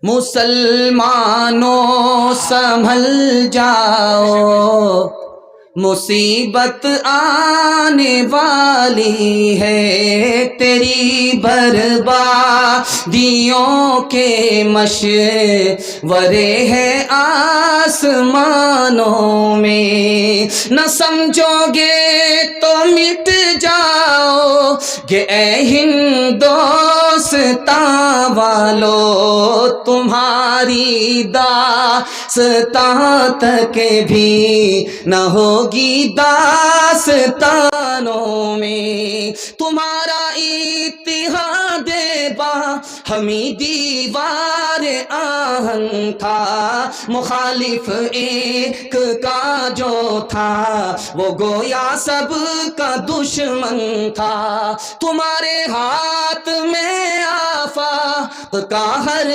مسلمانوں سنبھل جاؤ، مصیبت آنے والی ہے، تیری بربادیوں کے مشورے ہیں آسمانوں میں، نہ سمجھو گے تو مٹ جاؤ گے اے ہندوستاں والو، تمہاری داستاں تک بھی نہ ہوگی داستانوں میں، تمہارا اتحاد با ہمیں دیوار آہن تھا، مخالف ایک کا جو تھا وہ گویا سب کا دشمن تھا، تمہارے ہاتھ میں آفاق کا ہر